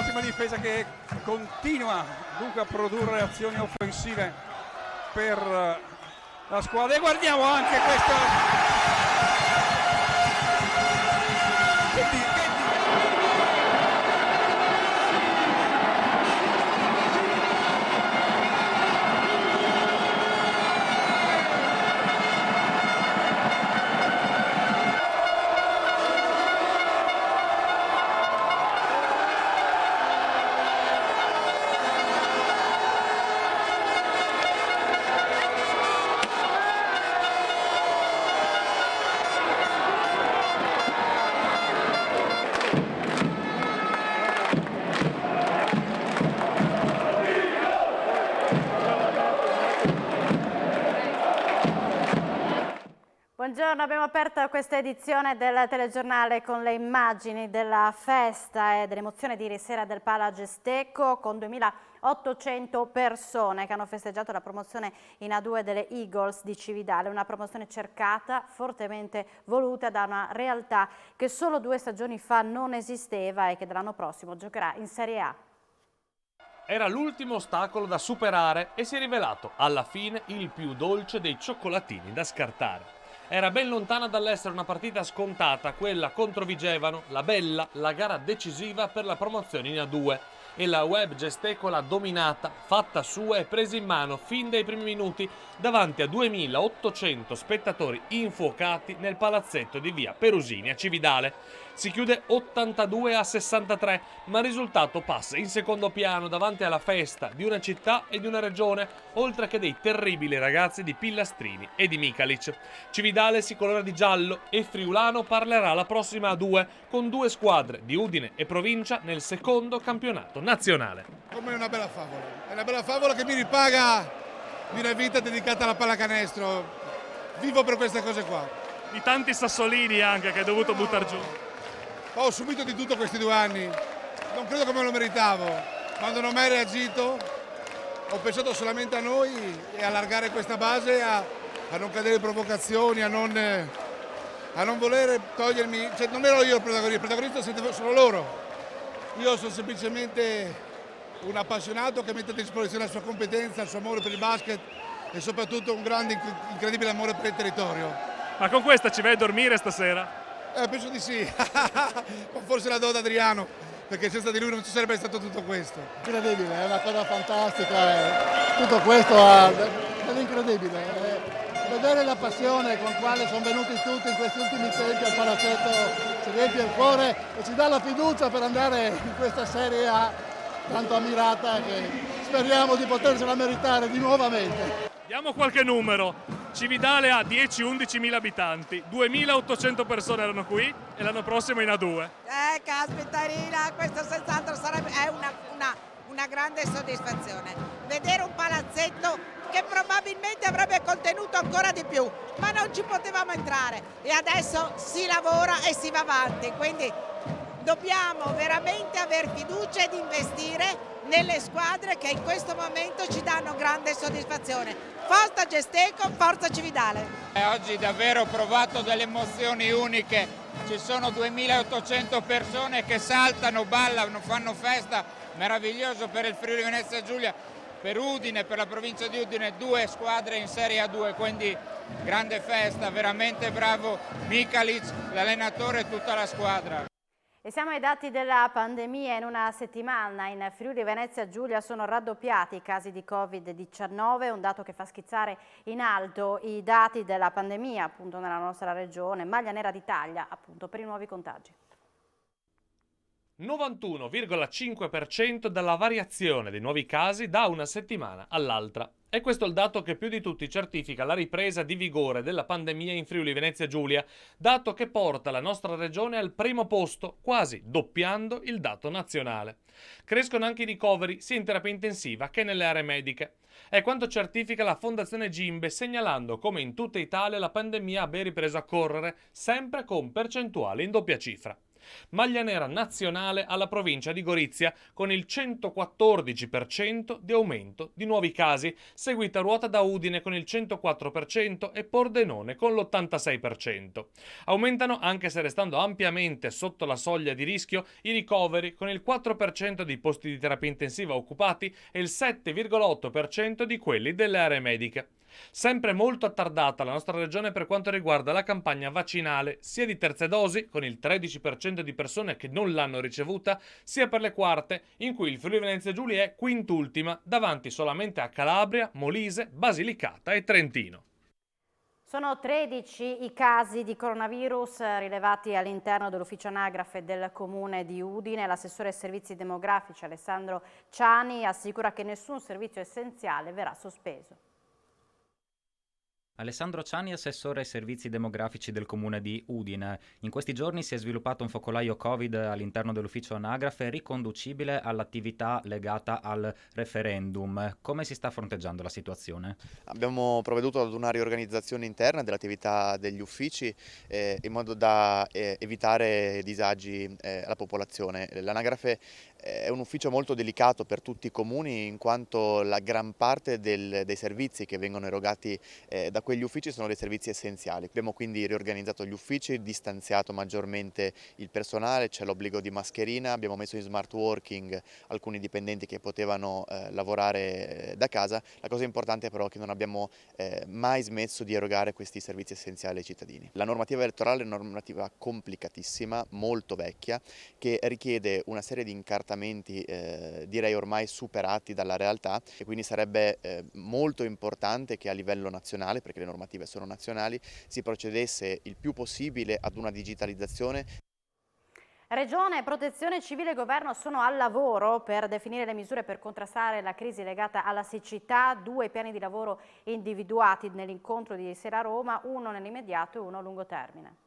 un'ottima difesa che continua dunque a produrre azioni offensive per la squadra, e guardiamo anche questa. Buongiorno, abbiamo aperto questa edizione del telegiornale con le immagini della festa e dell'emozione di ieri sera del Pala Gestecco, con 2800 persone che hanno festeggiato la promozione in A2 delle Eagles di Cividale, una promozione cercata, fortemente voluta da una realtà che solo 2 stagioni fa non esisteva e che dall'anno prossimo giocherà in Serie A. Era l'ultimo ostacolo da superare e si è rivelato alla fine il più dolce dei cioccolatini da scartare. Era ben lontana dall'essere una partita scontata, quella contro Vigevano, la bella, la gara decisiva per la promozione in A2. E la Web Gestecco l'ha dominata, fatta sua e presa in mano fin dai primi minuti davanti a 2800 spettatori infuocati nel palazzetto di via Perusini a Cividale. Si chiude 82-63, ma il risultato passa in secondo piano davanti alla festa di una città e di una regione, oltre che dei terribili ragazzi di Pillastrini e di Mikalic. Cividale si colora di giallo e Friulano parlerà la prossima A2 con 2 squadre di Udine e Provincia nel secondo campionato nazionale. Come una bella favola, è una bella favola che mi ripaga di una vita dedicata alla pallacanestro. Vivo per queste cose qua. Di tanti sassolini anche che hai dovuto buttare giù. Ho subito di tutto questi 2 anni, non credo che me lo meritavo. Quando non ho mai reagito ho pensato solamente a noi e allargare questa base, a non cadere in provocazioni, a non voler togliermi, cioè non ero io il protagonista sono loro. Io sono semplicemente un appassionato che mette a disposizione la sua competenza, il suo amore per il basket e soprattutto un grande, incredibile amore per il territorio. Ma con questa ci vai a dormire stasera? Penso di sì, forse la do ad Adriano, perché senza di lui non ci sarebbe stato tutto questo. Incredibile, è una cosa fantastica, tutto questo è incredibile. Vedere la passione con quale sono venuti tutti in questi ultimi tempi al palazzetto ci riempie il cuore e ci dà la fiducia per andare in questa Serie A tanto ammirata che speriamo di potersela meritare di nuovamente. Diamo qualche numero. Cividale ha 10-11 mila abitanti, 2800 persone erano qui e l'anno prossimo in A2. Caspita Rina, questo senz'altro è una grande soddisfazione. Vedere un palazzetto che probabilmente avrebbe contenuto ancora di più, ma non ci potevamo entrare e adesso si lavora e si va avanti, quindi dobbiamo veramente aver fiducia ed investire nelle squadre che in questo momento ci danno grande soddisfazione. Forza Gestecco, forza Cividale. Oggi davvero ho provato delle emozioni uniche, ci sono 2800 persone che saltano, ballano, fanno festa, meraviglioso per il Friuli Venezia Giulia, per Udine, per la provincia di Udine, 2 squadre in Serie A2, quindi grande festa, veramente bravo Mikalic, l'allenatore e tutta la squadra. E siamo ai dati della pandemia. In una settimana in Friuli Venezia Giulia sono raddoppiati i casi di Covid-19, un dato che fa schizzare in alto i dati della pandemia appunto nella nostra regione, maglia nera d'Italia appunto per i nuovi contagi. 91,5% della variazione dei nuovi casi da una settimana all'altra. E questo è il dato che più di tutti certifica la ripresa di vigore della pandemia in Friuli Venezia Giulia, dato che porta la nostra regione al primo posto, quasi doppiando il dato nazionale. Crescono anche i ricoveri sia in terapia intensiva che nelle aree mediche. È quanto certifica la Fondazione Gimbe, segnalando come in tutta Italia la pandemia abbia ripreso a correre, sempre con percentuali in doppia cifra. Maglia nera nazionale alla provincia di Gorizia con il 114% di aumento di nuovi casi, seguita a ruota da Udine con il 104% e Pordenone con l'86%. Aumentano, anche se restando ampiamente sotto la soglia di rischio, i ricoveri con il 4% di posti di terapia intensiva occupati e il 7,8% di quelli delle aree mediche. Sempre molto attardata la nostra regione per quanto riguarda la campagna vaccinale, sia di terze dosi, con il 13% di persone che non l'hanno ricevuta, sia per le quarte, in cui il Friuli Venezia Giulia è quintultima, davanti solamente a Calabria, Molise, Basilicata e Trentino. Sono 13 i casi di coronavirus rilevati all'interno dell'ufficio anagrafe del comune di Udine. L'assessore ai servizi demografici Alessandro Ciani assicura che nessun servizio essenziale verrà sospeso. Alessandro Ciani, assessore ai servizi demografici del comune di Udine. In questi giorni si è sviluppato un focolaio Covid all'interno dell'ufficio anagrafe riconducibile all'attività legata al referendum. Come si sta fronteggiando la situazione? Abbiamo provveduto ad una riorganizzazione interna dell'attività degli uffici in modo da evitare disagi alla popolazione. L'anagrafe è un ufficio molto delicato per tutti i comuni, in quanto la gran parte dei servizi che vengono erogati da quegli uffici sono dei servizi essenziali. Abbiamo quindi riorganizzato gli uffici, distanziato maggiormente il personale, c'è l'obbligo di mascherina, abbiamo messo in smart working alcuni dipendenti che potevano lavorare da casa. La cosa importante però è che non abbiamo mai smesso di erogare questi servizi essenziali ai cittadini. La normativa elettorale è una normativa complicatissima, molto vecchia, che richiede una serie di incartamenti direi ormai superati dalla realtà, e quindi sarebbe molto importante che a livello nazionale, perché le normative sono nazionali, si procedesse il più possibile ad una digitalizzazione. Regione, Protezione Civile e Governo sono al lavoro per definire le misure per contrastare la crisi legata alla siccità. 2 piani di lavoro individuati nell'incontro di ieri sera a Roma, uno nell'immediato e uno a lungo termine.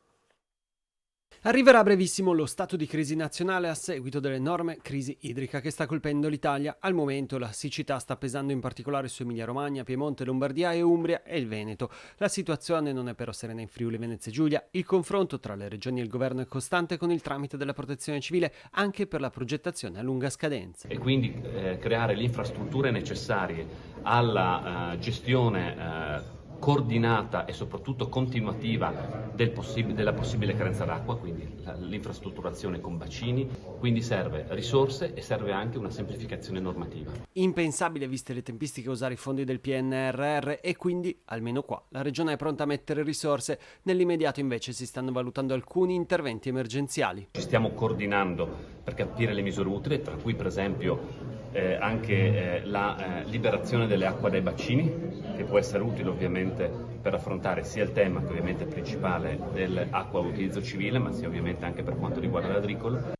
Arriverà a brevissimo lo stato di crisi nazionale a seguito dell'enorme crisi idrica che sta colpendo l'Italia. Al momento la siccità sta pesando in particolare su Emilia-Romagna, Piemonte, Lombardia e Umbria e il Veneto. La situazione non è però serena in Friuli Venezia Giulia. Il confronto tra le regioni e il governo è costante con il tramite della Protezione Civile anche per la progettazione a lunga scadenza. E quindi creare le infrastrutture necessarie alla gestione coordinata e soprattutto continuativa della possibile carenza d'acqua, quindi l'infrastrutturazione con bacini, quindi serve risorse e serve anche una semplificazione normativa. Impensabile viste le tempistiche usare i fondi del PNRR e quindi, almeno qua, la Regione è pronta a mettere risorse. Nell'immediato invece si stanno valutando alcuni interventi emergenziali. Ci stiamo coordinando per capire le misure utili, tra cui per esempio anche la liberazione delle acque dai bacini, che può essere utile ovviamente per affrontare sia il tema che ovviamente è principale dell'acqua a utilizzo civile, ma sia ovviamente anche per quanto riguarda l'agricolo.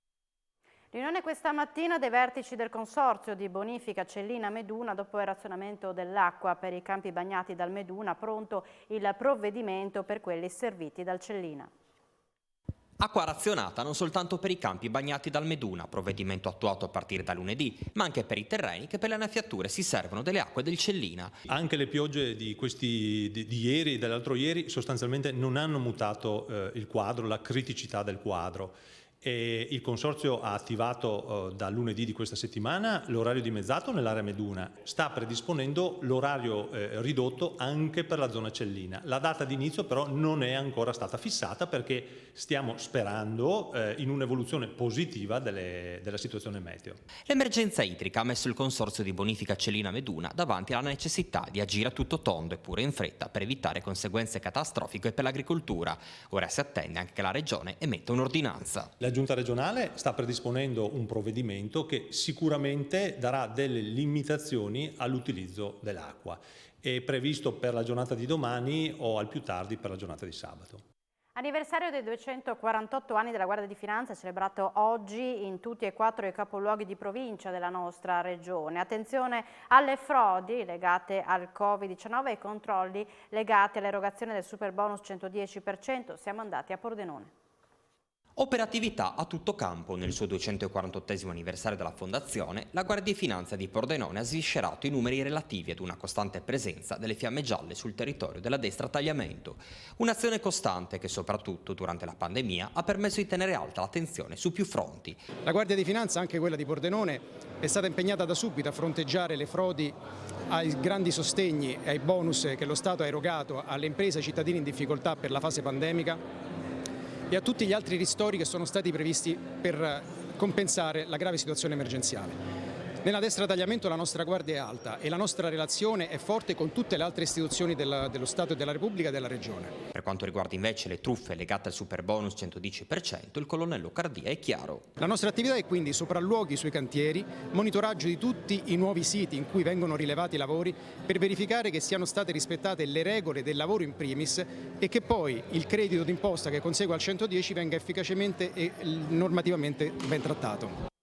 Riunione questa mattina dei vertici del consorzio di bonifica Cellina-Meduna dopo il razionamento dell'acqua per i campi bagnati dal Meduna, pronto il provvedimento per quelli serviti dal Cellina. Acqua razionata non soltanto per i campi bagnati dal Meduna, provvedimento attuato a partire da lunedì, ma anche per i terreni che per le annaffiature si servono delle acque del Cellina. Anche le piogge di ieri e dell'altro ieri sostanzialmente non hanno mutato il quadro, la criticità del quadro. E il Consorzio ha attivato da lunedì di questa settimana l'orario dimezzato nell'area Meduna, sta predisponendo l'orario ridotto anche per la zona Cellina. La data di inizio però non è ancora stata fissata perché stiamo sperando in un'evoluzione positiva della situazione meteo. L'emergenza idrica ha messo il Consorzio di bonifica Cellina-Meduna davanti alla necessità di agire a tutto tondo e pure in fretta per evitare conseguenze catastrofiche per l'agricoltura. Ora si attende anche che la Regione emetta un'ordinanza. La Giunta regionale sta predisponendo un provvedimento che sicuramente darà delle limitazioni all'utilizzo dell'acqua. È previsto per la giornata di domani o al più tardi per la giornata di sabato. Anniversario dei 248 anni della Guardia di Finanza celebrato oggi in tutti e 4 i capoluoghi di provincia della nostra regione. Attenzione alle frodi legate al Covid-19 e ai controlli legati all'erogazione del superbonus 110%. Siamo andati a Pordenone. Operatività a tutto campo. Nel suo 248esimo anniversario della fondazione, la Guardia di Finanza di Pordenone ha sviscerato i numeri relativi ad una costante presenza delle fiamme gialle sul territorio della destra tagliamento. Un'azione costante che soprattutto durante la pandemia ha permesso di tenere alta l'attenzione su più fronti. La Guardia di Finanza, anche quella di Pordenone, è stata impegnata da subito a fronteggiare le frodi, ai grandi sostegni e ai bonus che lo Stato ha erogato alle imprese e ai cittadini in difficoltà per la fase pandemica e a tutti gli altri ristori che sono stati previsti per compensare la grave situazione emergenziale. Nella destra tagliamento la nostra guardia è alta e la nostra relazione è forte con tutte le altre istituzioni dello Stato e della Repubblica e della Regione. Per quanto riguarda invece le truffe legate al superbonus 110%, il colonnello Cardia è chiaro. La nostra attività è quindi sopralluoghi sui cantieri, monitoraggio di tutti i nuovi siti in cui vengono rilevati i lavori per verificare che siano state rispettate le regole del lavoro in primis e che poi il credito d'imposta che consegue al 110 venga efficacemente e normativamente ben trattato.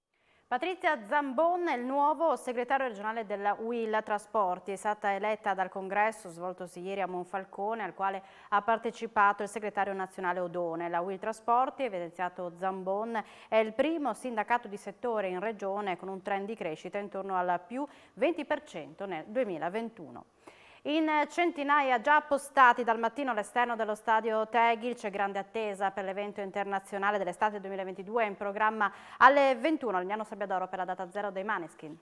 Patrizia Zambon è il nuovo segretario regionale della UIL Trasporti, è stata eletta dal congresso svoltosi ieri a Monfalcone al quale ha partecipato il segretario nazionale Odone. La UIL Trasporti, evidenziato Zambon, è il primo sindacato di settore in regione con un trend di crescita intorno al più 20% nel 2021. In centinaia già appostati dal mattino all'esterno dello stadio Tegel c'è grande attesa per l'evento internazionale dell'estate 2022 in programma alle 21 a Lignano Sabbiadoro per la data zero dei Maneskin.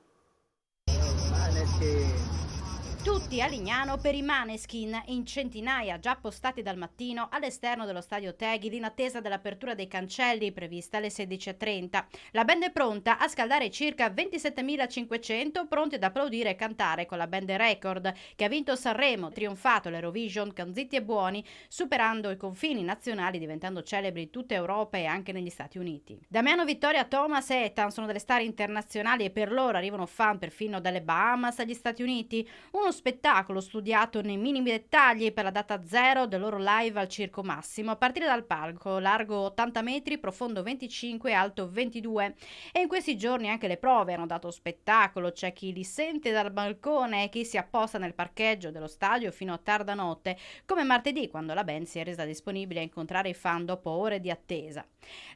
Tutti a Lignano per i Maneskin, in centinaia già postati dal mattino all'esterno dello stadio Tegel in attesa dell'apertura dei cancelli prevista alle 16:30. La band è pronta a scaldare i circa 27.500 pronti ad applaudire e cantare con la band Record che ha vinto Sanremo, trionfato l'Eurovision con Zitti e Buoni, superando i confini nazionali, diventando celebri in tutta Europa e anche negli Stati Uniti. Damiano Vittoria, Thomas e Ethan sono delle star internazionali e per loro arrivano fan perfino dalle Bahamas agli Stati Uniti. Uno spettacolo studiato nei minimi dettagli per la data zero del loro live al Circo Massimo, a partire dal palco, largo 80 metri, profondo 25 e alto 22. E in questi giorni anche le prove hanno dato spettacolo, c'è chi li sente dal balcone e chi si apposta nel parcheggio dello stadio fino a tarda notte, come martedì quando la band si è resa disponibile a incontrare i fan dopo ore di attesa.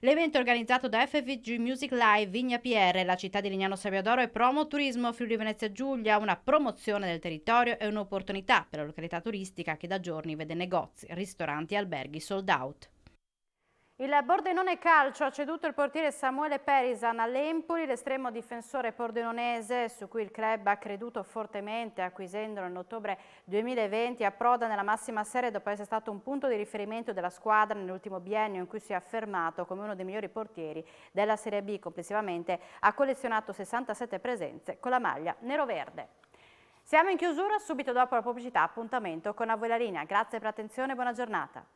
L'evento organizzato da FVG Music Live Vigna PR, la città di Lignano Sabbiadoro e Promo Turismo Friuli Venezia Giulia, una promozione del territorio e un'opportunità per la località turistica che da giorni vede negozi, ristoranti e alberghi sold out. Il Pordenone Calcio ha ceduto il portiere Samuele Perisan all'Empoli, l'estremo difensore pordenonese su cui il club ha creduto fortemente acquisendolo nell'ottobre 2020 approda nella massima serie dopo essere stato un punto di riferimento della squadra nell'ultimo biennio in cui si è affermato come uno dei migliori portieri della Serie B. Complessivamente ha collezionato 67 presenze con la maglia neroverde. Siamo in chiusura, subito dopo la pubblicità, appuntamento con A Voi la Linea. Grazie per l'attenzione e buona giornata.